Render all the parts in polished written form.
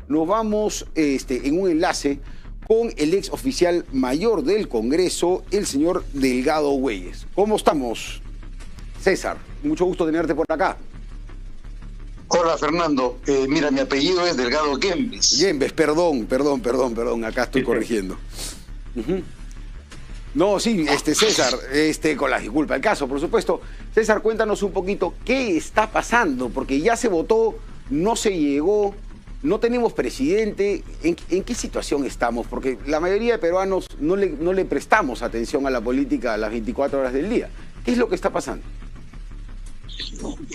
nos vamos en un enlace con el ex oficial mayor del Congreso, el señor Delgado Güeyes. ¿Cómo estamos, César? Mucho gusto tenerte por acá. Hola, Fernando. Mira, mi apellido es Delgado Güeyes. Güeyes, perdón. Acá estoy corrigiendo. No, sí, César, con la disculpa del caso, por supuesto. César, cuéntanos un poquito qué está pasando, porque ya se votó, no se llegó, no tenemos presidente. ¿En qué situación estamos? Porque la mayoría de peruanos no le prestamos atención a la política a las 24 horas del día. ¿Qué es lo que está pasando?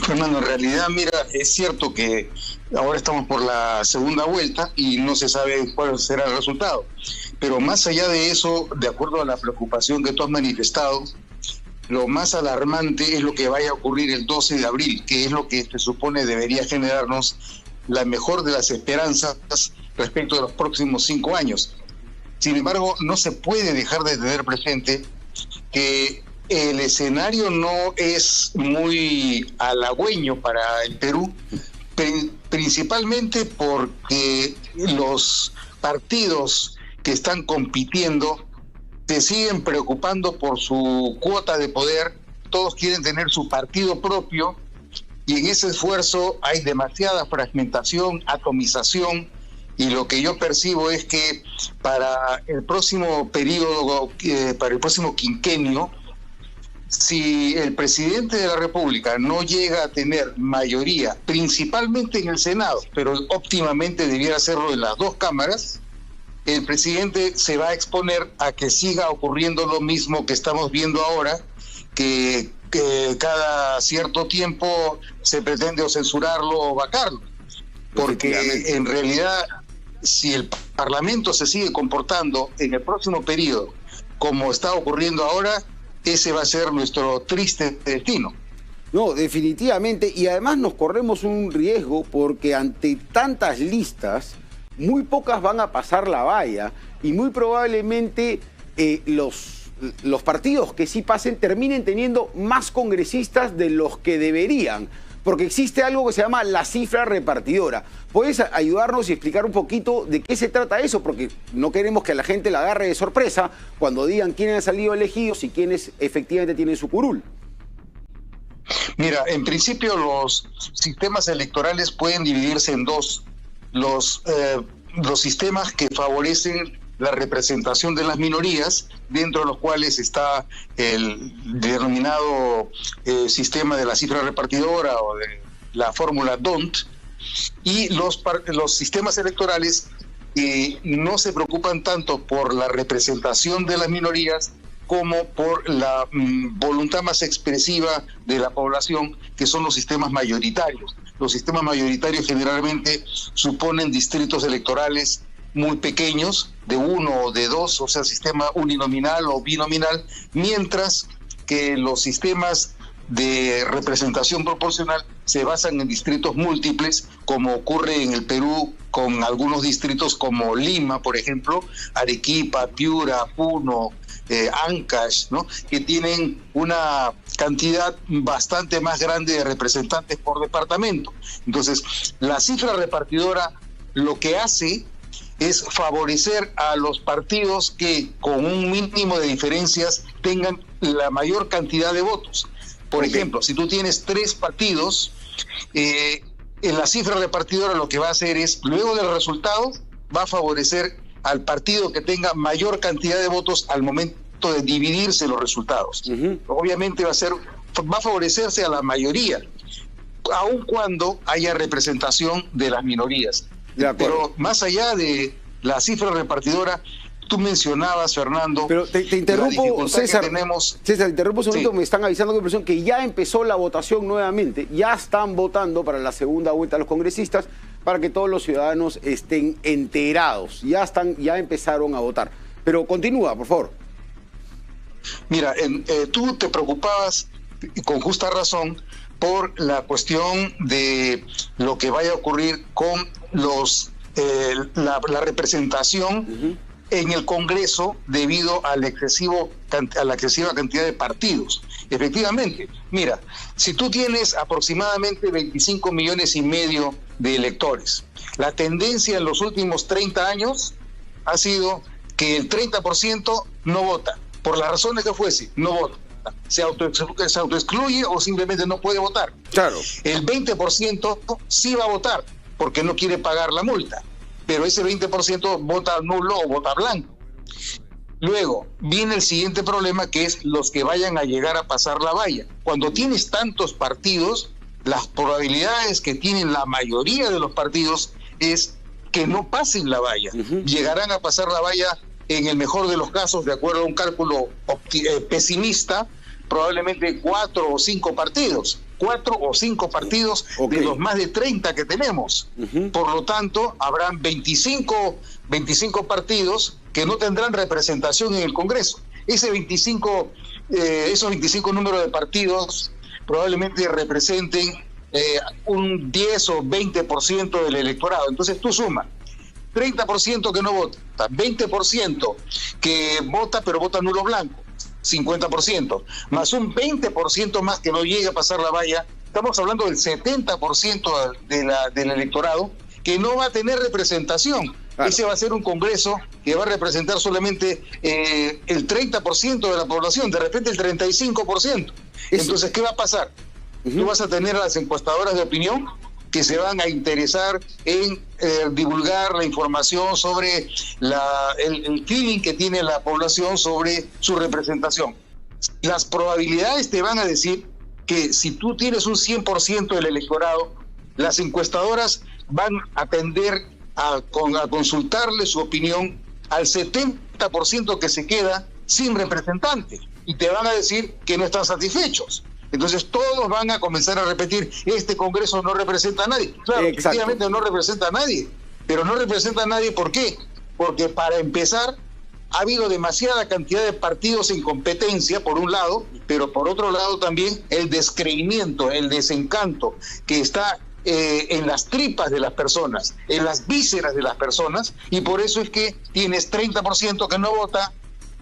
Fernando, en realidad, mira, es cierto que ahora estamos por la segunda vuelta y no se sabe cuál será el resultado. Pero más allá de eso, de acuerdo a la preocupación que tú has manifestado, lo más alarmante es lo que vaya a ocurrir el 12 de abril, que es lo que se supone debería generarnos la mejor de las esperanzas respecto de los próximos 5 años. Sin embargo, no se puede dejar de tener presente que el escenario no es muy halagüeño para el Perú, principalmente porque los partidos que están compitiendo se siguen preocupando por su cuota de poder. Todos quieren tener su partido propio y en ese esfuerzo hay demasiada fragmentación, atomización, y lo que yo percibo es que para el próximo periodo, para el próximo quinquenio, si el presidente de la República no llega a tener mayoría, principalmente en el Senado, pero óptimamente debiera hacerlo en las dos cámaras, el presidente se va a exponer a que siga ocurriendo lo mismo que estamos viendo ahora, que cada cierto tiempo se pretende o censurarlo o vacarlo. Porque en realidad, si el Parlamento se sigue comportando en el próximo periodo como está ocurriendo ahora, ese va a ser nuestro triste destino. No, definitivamente, y además nos corremos un riesgo porque ante tantas listas, muy pocas van a pasar la valla y muy probablemente los partidos que sí pasen terminen teniendo más congresistas de los que deberían, porque existe algo que se llama la cifra repartidora. ¿Puedes ayudarnos y explicar un poquito de qué se trata eso? Porque no queremos que a la gente la agarre de sorpresa cuando digan quiénes han salido elegidos y quiénes efectivamente tienen su curul. Mira, en principio los sistemas electorales pueden dividirse en dos. Los sistemas que favorecen la representación de las minorías, dentro de los cuales está el denominado sistema de la cifra repartidora o de la fórmula D'Hondt, y los sistemas electorales que no se preocupan tanto por la representación de las minorías como por la voluntad más expresiva de la población, que son los sistemas mayoritarios. Los sistemas mayoritarios generalmente suponen distritos electorales muy pequeños, de 1 o de 2, o sea, sistema uninominal o binominal, mientras que los sistemas de representación proporcional se basan en distritos múltiples, como ocurre en el Perú con algunos distritos como Lima, por ejemplo, Arequipa, Piura, Puno, Ancash, ¿no?, que tienen una cantidad bastante más grande de representantes por departamento. Entonces, la cifra repartidora lo que hace es favorecer a los partidos que con un mínimo de diferencias tengan la mayor cantidad de votos. Por ejemplo, si tú tienes 3 partidos, en la cifra repartidora lo que va a hacer es, luego del resultado, va a favorecer al partido que tenga mayor cantidad de votos al momento de dividirse los resultados. Obviamente va a favorecerse a la mayoría, aun cuando haya representación de las minorías. Pero más allá de la cifra repartidora, tú mencionabas, Fernando... Pero te interrumpo, César. César, te interrumpo un segundito, sí. Me están avisando que ya empezó la votación nuevamente. Ya están votando para la segunda vuelta los congresistas para que todos los ciudadanos estén enterados. Ya empezaron a votar. Pero continúa, por favor. Mira, tú te preocupabas, con justa razón, por la cuestión de lo que vaya a ocurrir con la representación en el Congreso debido a la excesiva cantidad de partidos. Efectivamente, mira, si tú tienes aproximadamente 25 millones y medio de electores La tendencia en los últimos 30 años ha sido que el 30% no vota, por las razones que fuese, no vota. Se autoexcluye o simplemente no puede votar. Claro. El 20% sí va a votar porque no quiere pagar la multa, pero ese 20% vota nulo o vota blanco. Luego viene el siguiente problema, que es los que vayan a llegar a pasar la valla. Cuando tienes tantos partidos, las probabilidades que tienen la mayoría de los partidos es que no pasen la valla. Llegarán a pasar la valla, en el mejor de los casos, de acuerdo a un cálculo pesimista, probablemente 4 o 5 partidos. 4 o 5 partidos de los más de 30 que tenemos. Por lo tanto, habrán 25 partidos que no tendrán representación en el Congreso. Esos 25 números de partidos probablemente representen un 10 o 20% del electorado. Entonces tú sumas 30% que no vota, 20% que vota pero vota nulo blanco, 50%, más un 20% más que no llegue a pasar la valla. Estamos hablando del 70% del electorado que no va a tener representación. Claro. Ese va a ser un Congreso que va a representar solamente el 30% de la población, de repente el 35%. Entonces, ¿qué va a pasar? Tú vas a tener a las encuestadoras de opinión que se van a interesar en divulgar la información sobre el feeling que tiene la población sobre su representación. Las probabilidades te van a decir que si tú tienes un 100% del electorado, las encuestadoras van a tender a consultarle su opinión al 70% que se queda sin representante, y te van a decir que no están satisfechos. Entonces todos van a comenzar a repetir: este Congreso no representa a nadie. Claro, efectivamente no representa a nadie, pero no representa a nadie, ¿por qué? Porque para empezar ha habido demasiada cantidad de partidos en competencia, por un lado, pero por otro lado también el descreimiento, el desencanto que está en las tripas de las personas, en las vísceras de las personas, y por eso es que tienes 30% que no vota,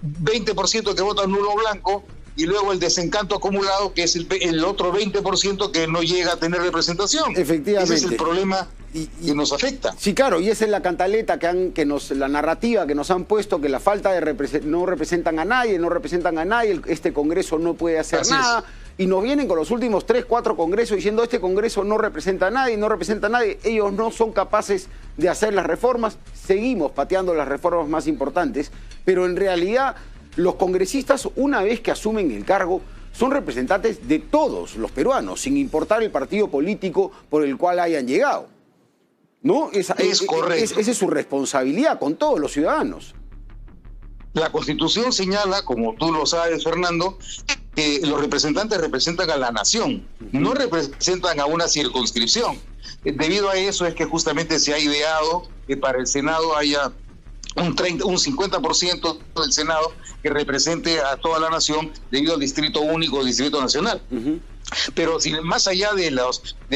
20% que vota nulo o blanco, y luego el desencanto acumulado, que es el otro 20% que no llega a tener representación. Efectivamente. Ese es el problema que nos afecta. Sí, claro, y esa es la cantaleta la narrativa que nos han puesto, que la falta de no representan a nadie, este Congreso no puede hacer nada. Y nos vienen con los últimos 3, 4 congresos diciendo: este Congreso no representa a nadie, ellos no son capaces de hacer las reformas. Seguimos pateando las reformas más importantes, pero en realidad los congresistas, una vez que asumen el cargo, son representantes de todos los peruanos, sin importar el partido político por el cual hayan llegado. ¿No? Es correcto. Esa es su responsabilidad con todos los ciudadanos. La Constitución señala, como tú lo sabes, Fernando, que los representantes representan a la nación, no representan a una circunscripción. Debido a eso es que justamente se ha ideado que para el Senado haya un 50% del Senado que represente a toda la nación, debido al distrito único, distrito nacional. Pero más allá de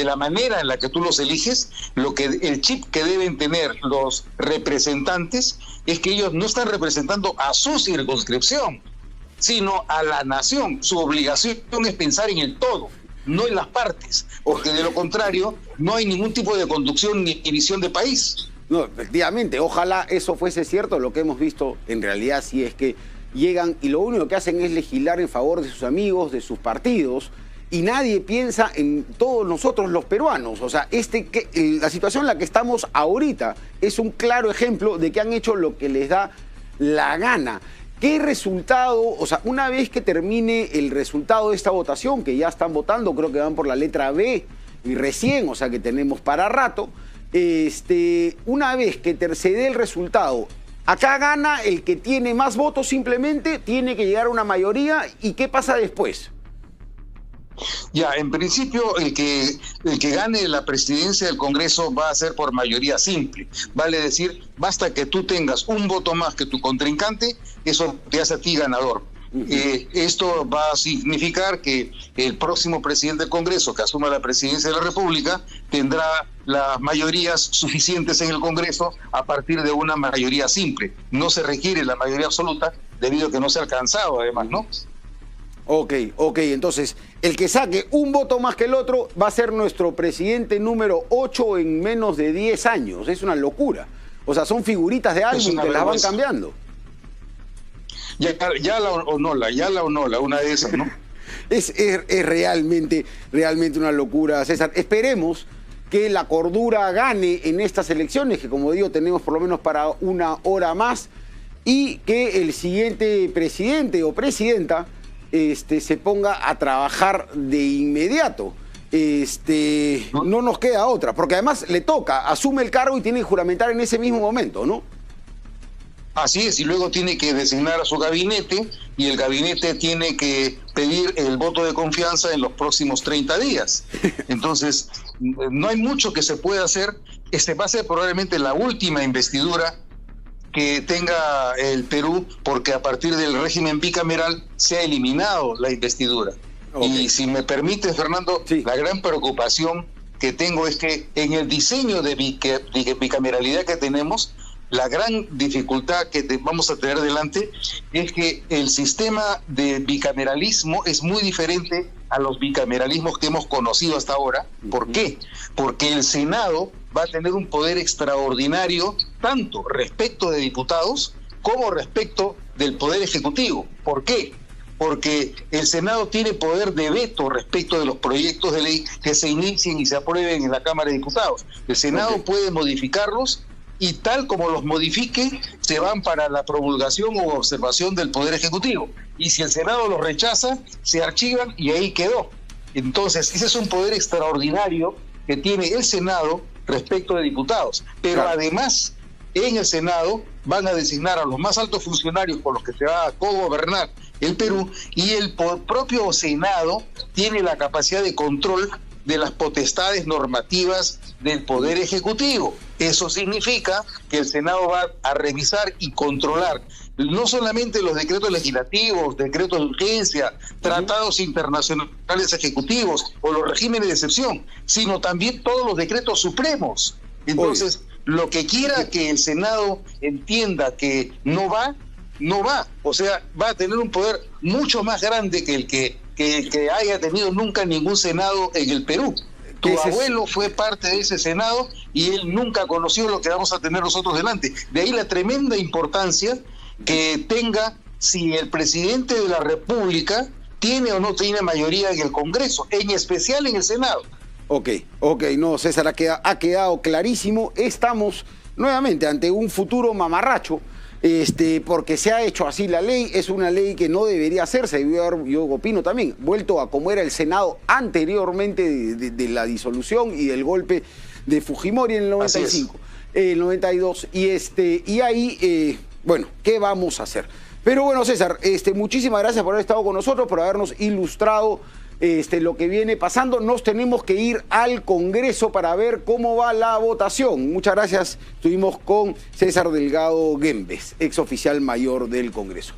la manera en la que tú los eliges, el chip que deben tener los representantes es que ellos no están representando a su circunscripción, sino a la nación. Su obligación es pensar en el todo, no en las partes, porque de lo contrario no hay ningún tipo de conducción ni visión de país. No, efectivamente, ojalá eso fuese cierto. Lo que hemos visto en realidad sí es que llegan y lo único que hacen es legislar en favor de sus amigos, de sus partidos, y nadie piensa en todos nosotros los peruanos. O sea, la situación en la que estamos ahorita es un claro ejemplo de que han hecho lo que les da la gana. ¿Qué resultado? O sea, una vez que termine el resultado de esta votación, que ya están votando, creo que van por la letra B y recién, o sea que tenemos para rato, una vez que se dé el resultado, acá gana el que tiene más votos, simplemente tiene que llegar a una mayoría. ¿Y qué pasa después? Ya, en principio el que gane la presidencia del Congreso va a ser por mayoría simple. Vale decir, basta que tú tengas un voto más que tu contrincante, eso te hace a ti ganador. Esto va a significar que el próximo presidente del Congreso que asuma la presidencia de la República tendrá las mayorías suficientes en el Congreso a partir de una mayoría simple. No se requiere la mayoría absoluta debido a que no se ha alcanzado, además, ¿no? Ok, entonces el que saque un voto más que el otro va a ser nuestro presidente número 8 en menos de 10 años. Es una locura. O sea, son figuritas de álbum que las van cambiando. Ya la Onola, una de esas, ¿no? Es realmente una locura, César. Esperemos que la cordura gane en estas elecciones, que como digo, tenemos por lo menos para una hora más, y que el siguiente presidente o presidenta se ponga a trabajar de inmediato. No nos queda otra, porque además le toca, asume el cargo y tiene que juramentar en ese mismo momento, ¿no? Así es, y luego tiene que designar a su gabinete, y el gabinete tiene que pedir el voto de confianza en los próximos 30 días. Entonces, no hay mucho que se pueda hacer. Va a ser probablemente la última investidura que tenga el Perú, porque a partir del régimen bicameral se ha eliminado la investidura. Okay. Y si me permite, Fernando, sí, la gran preocupación que tengo es que en el diseño de bicameralidad que tenemos, la gran dificultad que vamos a tener delante es que el sistema de bicameralismo es muy diferente a los bicameralismos que hemos conocido hasta ahora. ¿Por qué? Porque el Senado va a tener un poder extraordinario tanto respecto de diputados como respecto del Poder Ejecutivo. ¿Por qué? Porque el Senado tiene poder de veto respecto de los proyectos de ley que se inicien y se aprueben en la Cámara de Diputados. El Senado puede modificarlos, y tal como los modifique, se van para la promulgación o observación del Poder Ejecutivo. Y si el Senado los rechaza, se archivan y ahí quedó. Entonces, ese es un poder extraordinario que tiene el Senado respecto de diputados. Pero además, en el Senado van a designar a los más altos funcionarios con los que se va a cogobernar el Perú, y el propio Senado tiene la capacidad de control de las potestades normativas del Poder Ejecutivo. Eso significa que el Senado va a revisar y controlar no solamente los decretos legislativos, decretos de urgencia, tratados internacionales ejecutivos o los regímenes de excepción, sino también todos los decretos supremos. Entonces, lo que quiera que el Senado entienda que no va, no va. O sea, va a tener un poder mucho más grande que el que haya tenido nunca ningún Senado en el Perú. Tu abuelo fue parte de ese Senado y él nunca conoció lo que vamos a tener nosotros delante. De ahí la tremenda importancia que tenga si el presidente de la República tiene o no tiene mayoría en el Congreso, en especial en el Senado. Ok, no, César, ha quedado clarísimo. Estamos nuevamente ante un futuro mamarracho, porque se ha hecho así la ley. Es una ley que no debería hacerse, yo opino también, vuelto a como era el Senado anteriormente de la disolución y del golpe de Fujimori en el 95, el 92, y ahí, bueno, ¿qué vamos a hacer? Pero bueno, César, muchísimas gracias por haber estado con nosotros, por habernos ilustrado lo que viene pasando. Nos tenemos que ir al Congreso para ver cómo va la votación. Muchas gracias. Estuvimos con César Delgado Guembes, ex oficial mayor del Congreso.